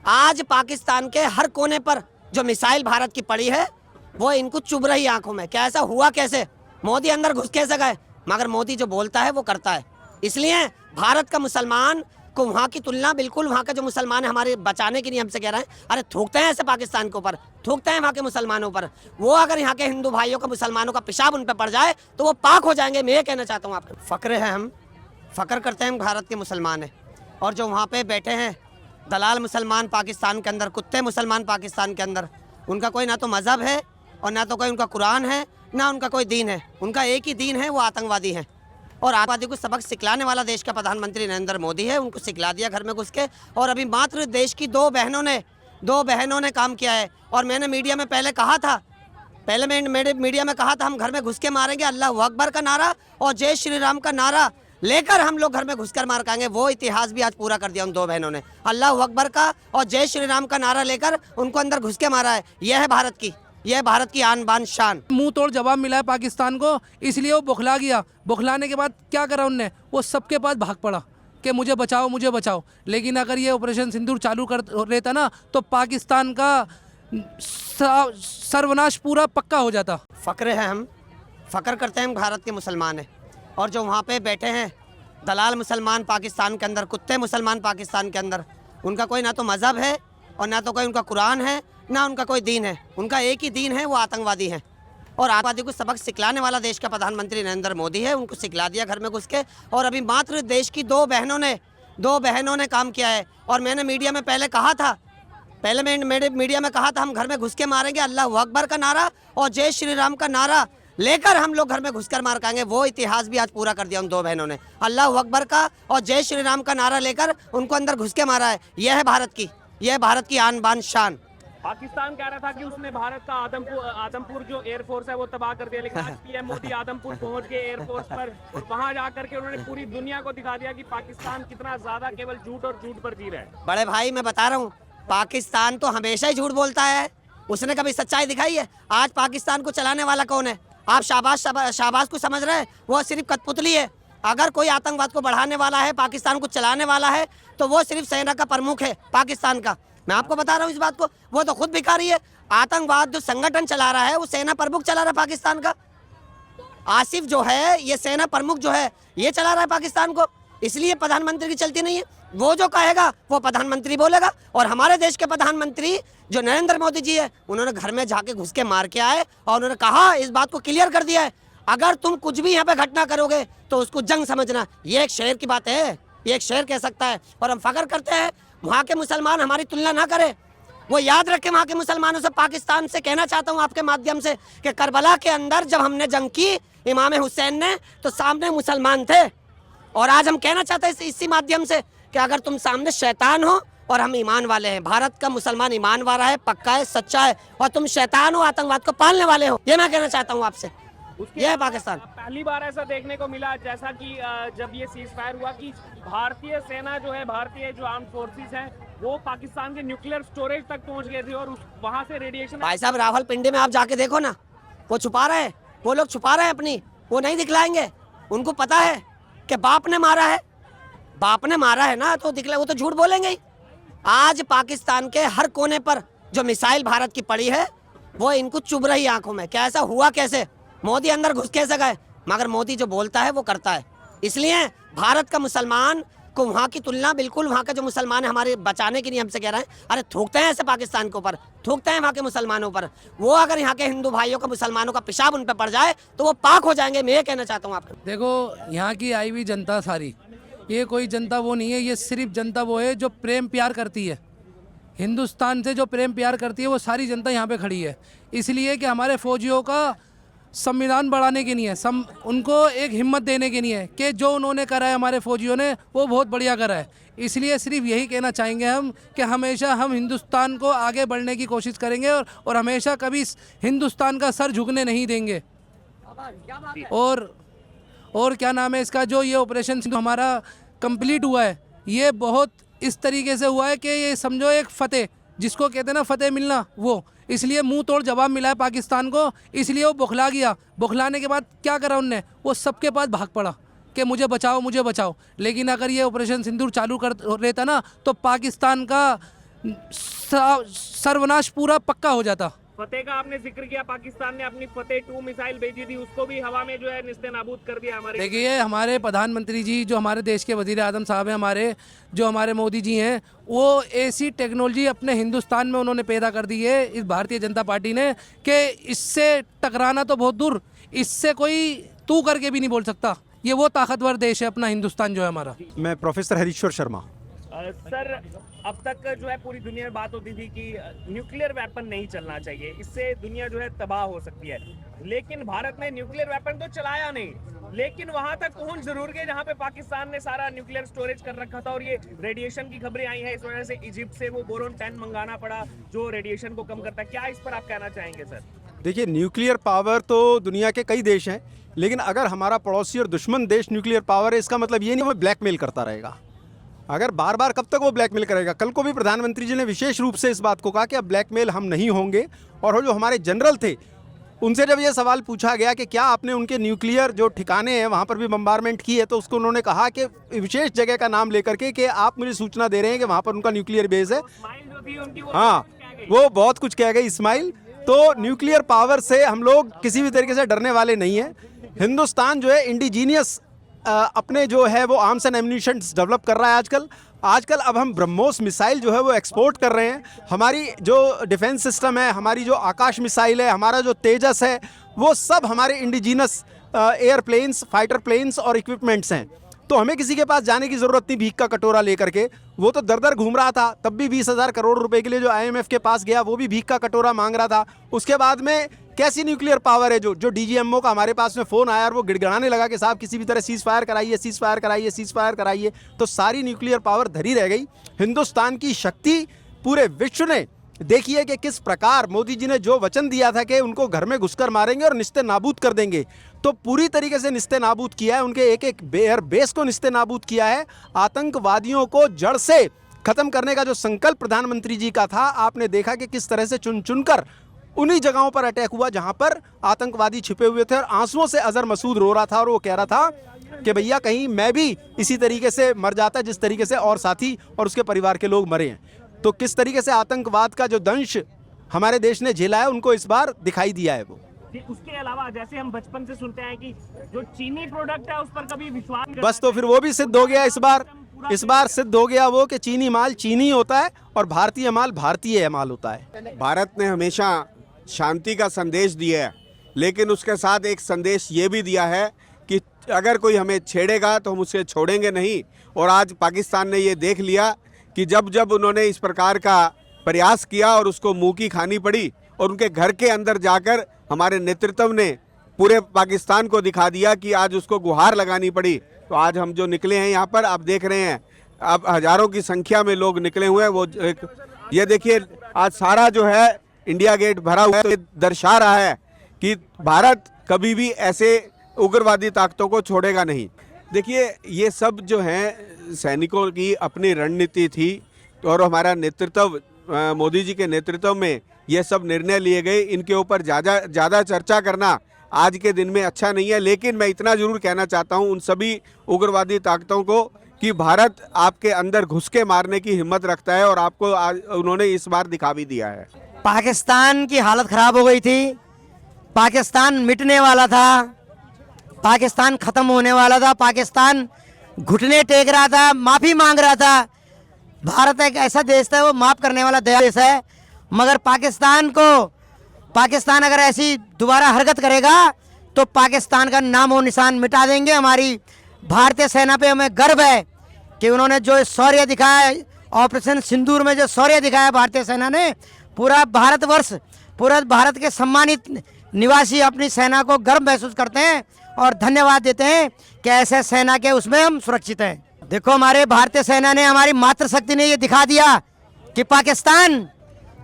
आज पाकिस्तान के हर कोने पर जो मिसाइल भारत की पड़ी है वो इनको चुभ रही आंखों में। क्या ऐसा हुआ कैसे? मोदी अंदर घुस कैसे गए? मगर मोदी जो बोलता है वो करता है। इसलिए भारत का मुसलमान को वहाँ की तुलना बिल्कुल वहाँ का जो मुसलमान है हमारे बचाने के लिए हमसे कह रहे हैं, अरे थूकते हैं ऐसे पाकिस्तान के ऊपर, थूकते हैं वहाँ के मुसलमानों पर। वो अगर यहाँ के हिंदू भाइयों का मुसलमानों का पेशाब उन पर पड़ जाए तो वो पाक हो जाएंगे। मैं ये कहना चाहता हूँ आपको, फ़क्र है, हम फ़क्र करते हैं, हम भारत के मुसलमान हैं। और जो वहाँ पे बैठे हैं दलाल मुसलमान पाकिस्तान के अंदर, कुत्ते मुसलमान पाकिस्तान के अंदर, उनका कोई ना तो मज़हब है और ना तो कोई उनका कुरान है, ना उनका कोई दीन है। उनका एक ही दीन है, वो आतंकवादी हैं। और आतंकवादी को सबक सिखलाने वाला देश का प्रधानमंत्री नरेंद्र मोदी है। उनको सिखला दिया घर में घुस के। और अभी मात्र देश की दो बहनों ने काम किया है। और मैंने मीडिया में पहले कहा था, मीडिया में कहा था, हम घर में घुस के मारेंगे। अल्लाह अकबर का नारा और जय श्री राम का नारा लेकर हम लोग घर में घुसकर मार खाएंगे। वो इतिहास भी आज पूरा कर दिया उन दो बहनों ने। अल्लाह अकबर का और जय श्री राम का नारा लेकर उनको अंदर घुस के मारा है। यह है भारत की, यह भारत की आन बान शान। मुंह तोड़ जवाब मिला है पाकिस्तान को, इसलिए वो बौखला गया। बौखलाने के बाद क्या करा उनने? वो सबके पास भाग पड़ा कि मुझे बचाओ, मुझे बचाओ। लेकिन अगर ये ऑपरेशन सिंदूर चालू कर रहता ना तो पाकिस्तान का सर्वनाश पूरा पक्का हो जाता। फ़क्र है, हम फ़क्र करते हैं, हम भारत के मुसलमान हैं। और जो वहाँ पे बैठे हैं दलाल मुसलमान पाकिस्तान के अंदर, कुत्ते मुसलमान पाकिस्तान के अंदर, उनका कोई ना तो मज़हब है और ना तो कोई उनका कुरान है, ना उनका कोई दीन है। उनका एक ही दीन है, वो आतंकवादी हैं। और आतंकवादी को सबक सिखलाने वाला देश का प्रधानमंत्री नरेंद्र मोदी है। उनको सिखला दिया घर में घुस के। और अभी मात्र देश की दो बहनों ने काम किया है। और मैंने मीडिया में पहले कहा था, मीडिया में कहा था, हम घर में घुस के मारेंगे। अल्लाह अकबर का नारा और जय श्री राम का नारा लेकर हम लोग घर में घुसकर मार खाएंगे। वो इतिहास भी आज पूरा कर दिया उन दो बहनों ने। अल्लाह अकबर का और जय श्री राम का नारा लेकर उनको अंदर घुस के मारा है। यह है भारत की आन बान शान। पाकिस्तान कह रहा था कि उसने भारत का आदमपुर जो एयरफोर्स है वो तबाह कर दिया, लेकिन आज पीएम मोदी आदमपुर पहुंच गए एयरफोर्स पर। वहां जाकर के उन्होंने पूरी दुनिया को दिखा दिया कि पाकिस्तान कितना ज्यादा केवल झूठ और झूठ पर जी रहा है। बड़े भाई, मैं बता रहा हूँ, पाकिस्तान तो हमेशा ही झूठ बोलता है। उसने कभी सच्चाई दिखाई है? आज पाकिस्तान को चलाने वाला कौन है? आप शाहबाज को समझ रहे हैं? वो सिर्फ कठपुतली है। अगर कोई आतंकवाद को बढ़ाने वाला है, पाकिस्तान को चलाने वाला है, तो वो सिर्फ सेना का प्रमुख है पाकिस्तान का। मैं आपको बता रहा हूँ इस बात को। वो तो खुद भिखारी है। आतंकवाद जो संगठन चला रहा है वो सेना प्रमुख चला रहा है पाकिस्तान का। आसिफ जो है, ये सेना प्रमुख जो है, ये चला रहा है पाकिस्तान को। इसलिए प्रधानमंत्री की चलती नहीं है। वो जो कहेगा वो प्रधानमंत्री बोलेगा। और हमारे देश के प्रधानमंत्री जो नरेंद्र मोदी जी है, उन्होंने घर में जाके घुस के मार के आए और उन्होंने कहा, इस बात को क्लियर कर दिया है, अगर तुम कुछ भी यहाँ पे घटना करोगे तो उसको जंग समझना। ये एक शेर की बात है, ये एक शेर कह सकता है। और हम फख्र करते हैं, वहाँ के मुसलमान हमारी तुलना ना करें। वो याद रखें वहाँ के मुसलमानों से। पाकिस्तान से कहना चाहता हूँ आपके माध्यम से कि करबला के अंदर जब हमने जंग की इमाम हुसैन ने, तो सामने मुसलमान थे। और आज हम कहना चाहते हैं इसी माध्यम से कि अगर तुम सामने शैतान हो और हम ईमान वाले हैं, भारत का मुसलमान ईमान वाला है, पक्का है, सच्चा है, और तुम शैतान हो, आतंकवाद को पालने वाले हो, ये मैं कहना चाहता हूँ आपसे। यह है पाकिस्तान। पहली बार ऐसा देखने को मिला, जैसा कि जब ये सीज फायर हुआ, कि भारतीय सेना जो है, भारतीय जो आर्म फोर्सेस हैं, वो पाकिस्तान के न्यूक्लियर स्टोरेज तक पहुंच गए थे और वहां से रेडिएशन। भाई साहब, रावलपिंडी में आप जाके देखो ना, वो छुपा रहे हैं, वो लोग छुपा रहे हैं अपनी, वो नहीं दिखलाएंगे। उनको पता है कि बाप ने मारा है ना, तो दिखला, वो तो झूठ बोलेंगे ही। आज पाकिस्तान के हर कोने पर जो मिसाइल भारत की पड़ी है वो इनको चुभ रही आंखों में। क्या ऐसा हुआ कैसे? मोदी अंदर घुस कैसे गए? मगर मोदी जो बोलता है वो करता है। इसलिए भारत का मुसलमान को वहाँ की तुलना बिल्कुल वहाँ का जो मुसलमान है हमारे बचाने के लिए हमसे कह रहे हैं, अरे थूकते हैं ऐसे पाकिस्तान के ऊपर, थूकते हैं वहाँ के मुसलमानों पर। वो अगर यहाँ के हिंदू भाइयों का, मुसलमानों का पेशाब उन पर पड़ जाए तो वो पाक हो जाएंगे। मैं ये कहना चाहता हूँ आपको। देखो, यहाँ की आई हुई जनता सारी, ये कोई जनता वो नहीं है, ये सिर्फ जनता वो है जो प्रेम प्यार करती है हिंदुस्तान से, जो प्रेम प्यार करती है, वो सारी जनता यहाँ पे खड़ी है। इसलिए कि हमारे फौजियों का संविधान बढ़ाने के लिए है, उनको एक हिम्मत देने के लिए है कि जो उन्होंने करा है हमारे फौजियों ने, वो बहुत बढ़िया करा है। इसलिए सिर्फ यही कहना चाहेंगे हम कि हमेशा हम हिंदुस्तान को आगे बढ़ने की कोशिश करेंगे और हमेशा कभी हिंदुस्तान का सर झुकने नहीं देंगे। और क्या नाम है इसका, जो ये ऑपरेशन हमारा कंप्लीट हुआ है, ये बहुत इस तरीके से हुआ है कि ये समझो एक फतेह, जिसको कहते हैं ना फतेह मिलना, वो। इसलिए मुंह तोड़ जवाब मिला है पाकिस्तान को, इसलिए वो बौखला गया। बौखलाने के बाद क्या करा उनने? वो सबके पास भाग पड़ा कि मुझे बचाओ, मुझे बचाओ। लेकिन अगर ये ऑपरेशन सिंदूर चालू कर रहता ना तो पाकिस्तान का सर्वनाश पूरा पक्का हो जाता। फतेह का आपने जिक्र किया, पाकिस्तान ने अपनी फतेह 2 मिसाइल भेजी थी, उसको भी हवा में जो है निस्ते नाबूद कर दिया हमारे। देखिए हमारे प्रधानमंत्री जी जो हमारे देश के वजीर आजम साहब हैं, हमारे जो हमारे मोदी जी हैं, वो ऐसी टेक्नोलॉजी अपने हिंदुस्तान में उन्होंने पैदा कर दी है इस भारतीय जनता पार्टी ने कि इससे टकराना तो बहुत दूर, इससे कोई तू करके भी नहीं बोल सकता। ये वो ताकतवर देश है अपना हिंदुस्तान जो है हमारा। मैं प्रोफेसर हरीश्वर शर्मा। सर, अब तक जो है पूरी दुनिया में बात होती थी कि न्यूक्लियर वेपन नहीं चलना चाहिए, इससे दुनिया जो है तबाह हो सकती है, लेकिन भारत ने न्यूक्लियर वेपन तो चलाया नहीं, लेकिन वहां तक पहुंच जरूर गए जहां पे पाकिस्तान ने सारा न्यूक्लियर स्टोरेज कर रखा था और ये रेडिएशन की खबरें आई है, इस वजह से इजिप्ट से वो बोरोन 10 मंगाना पड़ा जो रेडिएशन को कम करता है। क्या इस पर आप कहना चाहेंगे सर? देखिए, न्यूक्लियर पावर तो दुनिया के कई देश हैं, लेकिन अगर हमारा पड़ोसी और दुश्मन देश न्यूक्लियर पावर है, इसका मतलब ये नहीं वो ब्लैकमेल करता रहेगा। अगर बार बार कब तक वो ब्लैकमेल करेगा? कल को भी प्रधानमंत्री जी ने विशेष रूप से इस बात को कहा कि अब ब्लैकमेल हम नहीं होंगे। और जो हमारे जनरल थे उनसे जब ये सवाल पूछा गया कि क्या आपने उनके न्यूक्लियर जो ठिकाने हैं वहाँ पर भी बम्बारमेंट की है, तो उसको उन्होंने कहा कि विशेष जगह का नाम लेकर के कि आप मुझे सूचना दे रहे हैं कि वहाँ पर उनका न्यूक्लियर बेस है। हाँ, वो बहुत कुछ कह गई इस्माइल। तो न्यूक्लियर पावर से हम लोग किसी भी तरीके से डरने वाले नहीं हैं। हिंदुस्तान जो है इंडिजीनियस अपने जो है वो आर्म्स एंड एम्यूनिशन डेवलप कर रहा है आजकल अब हम ब्रह्मोस मिसाइल जो है वो एक्सपोर्ट कर रहे हैं। हमारी जो डिफेंस सिस्टम है, हमारी जो आकाश मिसाइल है, हमारा जो तेजस है, वो सब हमारे इंडिजीनस एयरप्लेन्स, फाइटर प्लेन्स और इक्विपमेंट्स हैं। तो हमें किसी के पास जाने की ज़रूरत नहीं भीख का कटोरा लेकर के। वो तो दर दर घूम रहा था, तब भी 20,000 करोड़ रुपए के लिए जो IMF के पास गया वो भी भीख का कटोरा मांग रहा था। उसके बाद में कैसी न्यूक्लियर पावर है? जो DGMO का हमारे पास में फ़ोन आया और वो गिड़गिड़ाने लगा कि साहब किसी भी तरह सीज़ फायर कराइए, सीज़ फायर कराइए, सीज़ फायर कराइए, तो सारी न्यूक्लियर पावर धरी रह गई। हिंदुस्तान की शक्ति पूरे विश्व ने देखिए कि किस प्रकार मोदी जी ने जो वचन दिया था कि उनको घर में घुसकर मारेंगे और निस्ते नाबूद कर देंगे, तो पूरी तरीके से निस्ते नाबूद किया है। उनके एक एक एयर बेस को निस्ते नाबूद किया है। आतंकवादियों को जड़ से खत्म करने का जो संकल्प प्रधानमंत्री जी का था, आपने देखा कि किस तरह से चुन चुनकर उन्हीं जगहों पर अटैक हुआ जहां पर आतंकवादी छिपे हुए थे। और आंसुओं से अजहर मसूद रो रहा था और वो कह रहा था कि भैया कहीं मैं भी इसी तरीके से मर जाता जिस तरीके से और साथी और उसके परिवार के लोग मरे हैं। तो किस तरीके से आतंकवाद का जो दंश हमारे देश ने झेला है, उनको इस बार दिखाई दिया है वो। उसके अलावा जैसे हम बचपन से सुनते हैं कि जो चीनी प्रोडक्ट है उस पर कभी विश्वास नहीं, बस तो फिर वो भी सिद्ध हो गया इस बार सिद्ध हो गया वो कि चीनी माल चीनी होता है और भारतीय माल भारतीय माल होता है। भारत ने हमेशा शांति का संदेश दिया है, लेकिन उसके साथ एक संदेश ये भी दिया है कि अगर कोई हमें छेड़ेगा तो हम उसे छोड़ेंगे नहीं। और आज पाकिस्तान ने ये देख लिया कि जब जब उन्होंने इस प्रकार का प्रयास किया और उसको मुंह की खानी पड़ी, और उनके घर के अंदर जाकर हमारे नेतृत्व ने पूरे पाकिस्तान को दिखा दिया कि आज उसको गुहार लगानी पड़ी। तो आज हम जो निकले हैं यहाँ पर, आप देख रहे हैं अब हजारों की संख्या में लोग निकले हुए हैं। वो ये देखिए आज सारा जो है इंडिया गेट भरा हुआ है। तो ये दर्शा रहा है कि भारत कभी भी ऐसे उग्रवादी ताकतों को छोड़ेगा नहीं। देखिए ये सब जो है सैनिकों की अपनी रणनीति थी और हमारा नेतृत्व मोदी जी के नेतृत्व में ये सब निर्णय लिए गए। इनके ऊपर ज़्यादा चर्चा करना आज के दिन में अच्छा नहीं है, लेकिन मैं इतना जरूर कहना चाहता हूं उन सभी उग्रवादी ताकतों को कि भारत आपके अंदर घुस के मारने की हिम्मत रखता है और आपको उन्होंने इस बार दिखा भी दिया है। पाकिस्तान की हालत ख़राब हो गई थी, पाकिस्तान मिटने वाला था, पाकिस्तान ख़त्म होने वाला था, पाकिस्तान घुटने टेक रहा था, माफ़ी मांग रहा था। भारत एक ऐसा देश है, वो माफ़ करने वाला देश है, मगर पाकिस्तान अगर ऐसी दोबारा हरकत करेगा तो पाकिस्तान का नाम और निशान मिटा देंगे। हमारी भारतीय सेना पे हमें गर्व है कि उन्होंने जो शौर्य दिखाया, ऑपरेशन सिंदूर में जो शौर्य दिखाया भारतीय सेना ने, पूरा भारत के सम्मानित निवासी अपनी सेना को गर्व महसूस करते हैं और धन्यवाद देते हैं कि ऐसे सेना के उसमें हम सुरक्षित हैं। देखो हमारे भारतीय सेना ने, हमारी मातृशक्ति ने ये दिखा दिया कि पाकिस्तान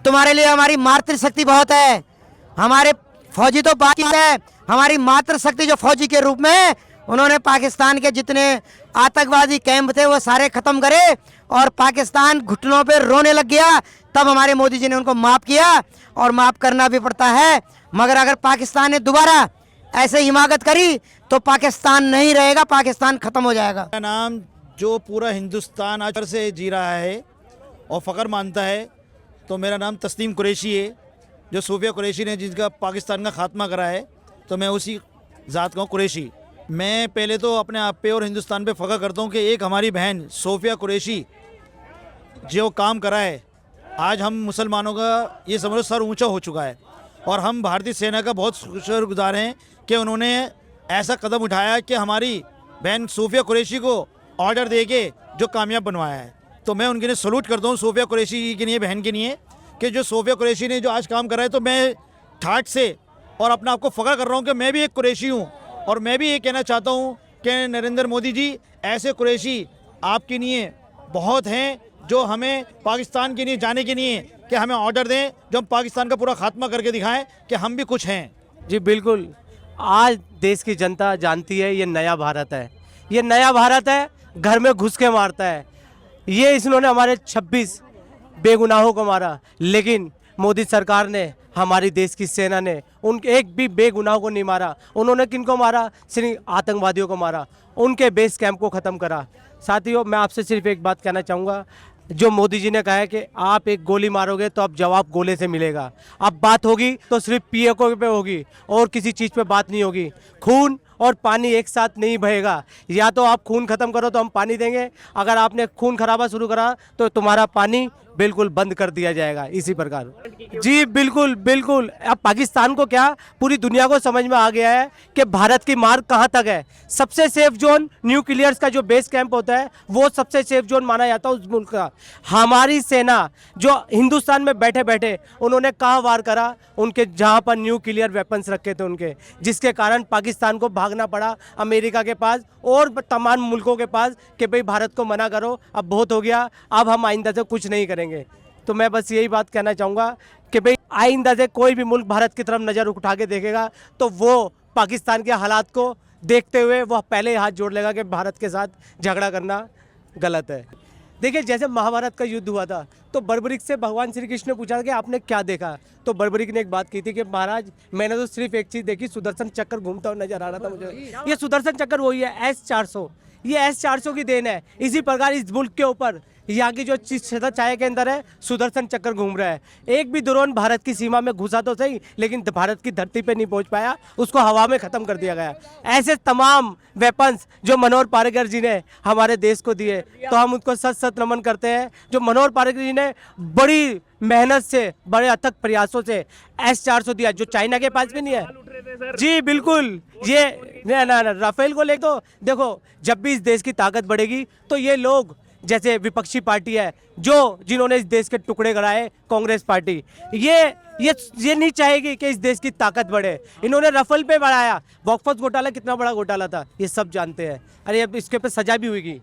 तुम्हारे लिए हमारी मातृशक्ति बहुत है। हमारे फौजी तो बाकी है, हमारी मातृशक्ति जो फौजी के रूप में उन्होंने पाकिस्तान के जितने आतंकवादी कैंप थे वो सारे खत्म करे और पाकिस्तान घुटनों पे रोने लग गया। तब हमारे मोदी जी ने उनको माफ़ किया और माफ़ करना भी पड़ता है। मगर अगर पाकिस्तान ने दोबारा ऐसे हिमाकत करी तो पाकिस्तान नहीं रहेगा, पाकिस्तान खत्म हो जाएगा। नाम जो पूरा हिंदुस्तान आज से जी रहा है और फ़ख्र मानता है तो मेरा नाम तस्नीम कुरैशी है, जो सूफिया कुरैशी ने जिसका पाकिस्तान का खात्मा करा है, तो मैं उसी ज़ात का हूँ, कुरैशी। मैं पहले तो अपने आप पे और हिंदुस्तान पे फ़ख्र करता हूँ कि एक हमारी बहन सूफिया कुरैशी जो काम करा है, आज हम मुसलमानों का ये समझो सर ऊंचा हो चुका है। और हम भारतीय सेना का बहुत शुक्रगुजार हैं कि उन्होंने ऐसा कदम उठाया कि हमारी बहन सूफिया कुरैशी को ऑर्डर दे के जो कामयाब बनवाया है। तो मैं उनके लिए सलूट करता हूँ सूफिया कुरैशी के लिए, बहन के लिए, कि जो सूफिया कुरैशी ने जो आज काम करा है। तो मैं ठाठ से और अपने आप को फ़ख्र कर रहा हूँ कि मैं भी एक कुरैशी हूँ। और मैं भी ये कहना चाहता हूँ कि नरेंद्र मोदी जी, ऐसे कुरैशी आपके लिए बहुत हैं जो हमें पाकिस्तान के लिए जाने के लिए कि हमें ऑर्डर दें, जो हम पाकिस्तान का पूरा खात्मा करके दिखाएं कि हम भी कुछ हैं। जी बिल्कुल, आज देश की जनता जानती है ये नया भारत है, ये नया भारत है, घर में घुस के मारता है। ये इन्होंने हमारे 26 बेगुनाहों को मारा, लेकिन मोदी सरकार ने, हमारी देश की सेना ने उनके एक भी बेगुनाह को नहीं मारा। उन्होंने किनको मारा? सिर्फ आतंकवादियों को मारा, उनके बेस कैंप को ख़त्म करा। साथियों, मैं आपसे सिर्फ एक बात कहना चाहूँगा, जो मोदी जी ने कहा है कि आप एक गोली मारोगे तो अब जवाब गोले से मिलेगा। अब बात होगी तो सिर्फ पीएको पे होगी और किसी चीज़ पे बात नहीं होगी। खून और पानी एक साथ नहीं बहेगा। या तो आप खून ख़त्म करो तो हम पानी देंगे, अगर आपने खून खराबा शुरू करा तो तुम्हारा पानी बिल्कुल बंद कर दिया जाएगा। इसी प्रकार जी बिल्कुल बिल्कुल, अब पाकिस्तान को क्या, पूरी दुनिया को समझ में आ गया है कि भारत की मार कहाँ तक है। सबसे सेफ जोन न्यूक्लियर्स का जो बेस कैंप होता है वो सबसे सेफ जोन माना जाता है उस मुल्क का। हमारी सेना जो हिंदुस्तान में बैठे बैठे उन्होंने कहाँ वार करा? उनके जहाँ पर न्यूक्लियर वेपन्स रखे थे उनके, जिसके कारण पाकिस्तान को भागना पड़ा अमेरिका के पास और तमाम मुल्कों के पास कि भाई भारत को मना करो, अब बहुत हो गया, अब हम आइंदा से कुछ नहीं करेंगे। तो मैं बस यही बात कहना चाहूँगा कि भाई आइंदा से कोई भी मुल्क भारत की तरफ नज़र उठा के देखेगा तो वो पाकिस्तान के हालात को देखते हुए वह पहले हाथ जोड़ लेगा कि भारत के साथ झगड़ा करना गलत है। देखिए, जैसे महाभारत का युद्ध हुआ था तो बर्बरीक से भगवान श्री कृष्ण ने पूछा कि आपने क्या देखा? तो बर्बरीक ने एक बात की थी कि महाराज, मैंने तो सिर्फ एक चीज़ देखी, सुदर्शन चक्कर घूमता हुआ नजर आ रहा था मुझे। ये सुदर्शन चक्कर वही है, S-400। ये S-400 की देन है। इसी प्रकार इस मुल्क के ऊपर यहाँ की जो क्षेत्र छाया के अंदर है, सुदर्शन चक्कर घूम रहा है। एक भी ड्रोन भारत की सीमा में घुसा तो सही, लेकिन भारत की धरती पे नहीं पहुँच पाया, उसको हवा में ख़त्म कर दिया गया। ऐसे तमाम वेपन्स जो मनोहर पारिकर जी ने हमारे देश को दिए, तो हम उनको सत सत नमन करते हैं। जो मनोहर पारिकर जी ने बड़ी मेहनत से, बड़े अथक प्रयासों से S-400 दिया, जो चाइना के पास भी नहीं है। जी बिल्कुल, ये ना राफेल को ले, तो देखो, जब भी इस देश की ताकत बढ़ेगी तो ये लोग, जैसे विपक्षी पार्टी है जो जिन्होंने इस देश के टुकड़े कराए, कांग्रेस पार्टी, ये नहीं चाहेगी कि इस देश की ताकत बढ़े। इन्होंने राफेल पे बढ़ाया, बॉक्सर्स घोटाला कितना बड़ा घोटाला था, ये सब जानते हैं। अरे अब इसके पे सजा भी हुई।